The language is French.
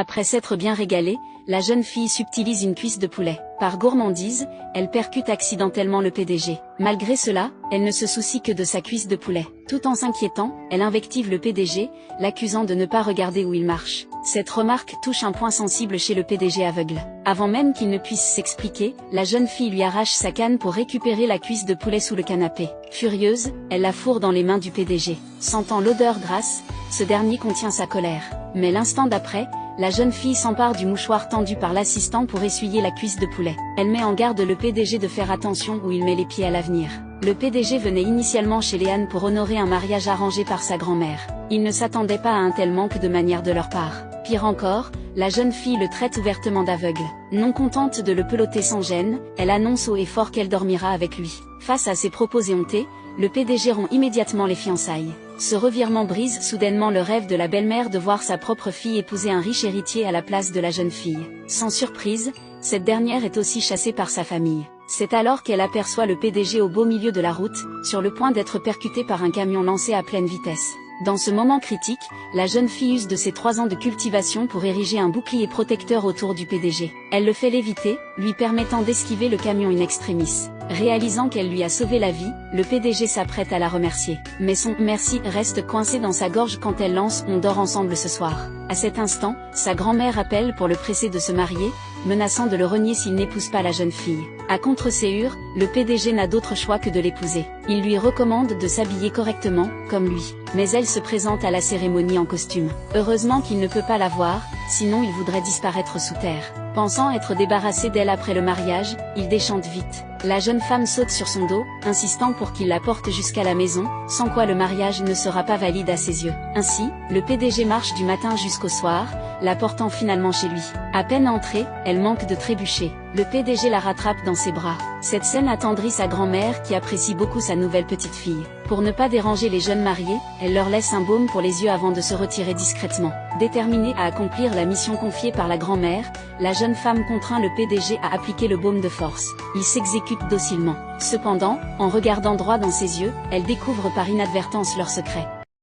Après s'être bien régalée, la jeune fille subtilise une cuisse de poulet. Par gourmandise, elle percute accidentellement le PDG. Malgré cela, elle ne se soucie que de sa cuisse de poulet. Tout en s'inquiétant, elle invective le PDG, l'accusant de ne pas regarder où il marche. Cette remarque touche un point sensible chez le PDG aveugle. Avant même qu'il ne puisse s'expliquer, la jeune fille lui arrache sa canne pour récupérer la cuisse de poulet sous le canapé. Furieuse, elle la fourre dans les mains du PDG. Sentant l'odeur grasse, ce dernier contient sa colère. Mais l'instant d'après, la jeune fille s'empare du mouchoir tendu par l'assistant pour essuyer la cuisse de poulet. Elle met en garde le PDG de faire attention où il met les pieds à l'avenir. Le PDG venait initialement chez Léane pour honorer un mariage arrangé par sa grand-mère. Il ne s'attendait pas à un tel manque de manière de leur part. Pire encore, la jeune fille le traite ouvertement d'aveugle. Non contente de le peloter sans gêne, elle annonce haut et fort qu'elle dormira avec lui. Face à ces propos éhontés, le PDG rompt immédiatement les fiançailles. Ce revirement brise soudainement le rêve de la belle-mère de voir sa propre fille épouser un riche héritier à la place de la jeune fille. Sans surprise, cette dernière est aussi chassée par sa famille. C'est alors qu'elle aperçoit le PDG au beau milieu de la route, sur le point d'être percuté par un camion lancé à pleine vitesse. Dans ce moment critique, la jeune fille use de ses 3 ans de cultivation pour ériger un bouclier protecteur autour du PDG. Elle le fait léviter, lui permettant d'esquiver le camion in extremis. Réalisant qu'elle lui a sauvé la vie, le PDG s'apprête à la remercier. Mais son « merci » reste coincé dans sa gorge quand elle lance « on dort ensemble ce soir ». À cet instant, sa grand-mère appelle pour le presser de se marier, menaçant de le renier s'il n'épouse pas la jeune fille. À contre-séhure, le PDG n'a d'autre choix que de l'épouser. Il lui recommande de s'habiller correctement, comme lui. Mais elle se présente à la cérémonie en costume. Heureusement qu'il ne peut pas la voir, sinon il voudrait disparaître sous terre. Pensant être débarrassé d'elle après le mariage, il déchante vite. La jeune femme saute sur son dos, insistant pour qu'il la porte jusqu'à la maison, sans quoi le mariage ne sera pas valide à ses yeux. Ainsi, le PDG marche du matin jusqu'au soir, la portant finalement chez lui. À peine entrée, elle manque de trébucher. Le PDG la rattrape dans ses bras. Cette scène attendrit sa grand-mère qui apprécie beaucoup sa nouvelle petite fille. Pour ne pas déranger les jeunes mariés, elle leur laisse un baume pour les yeux avant de se retirer discrètement. Déterminée à accomplir la mission confiée par la grand-mère, la jeune femme contraint le PDG à appliquer le baume de force. Il s'exécute docilement. Cependant, en regardant droit dans ses yeux, elle découvre par inadvertance leur secret.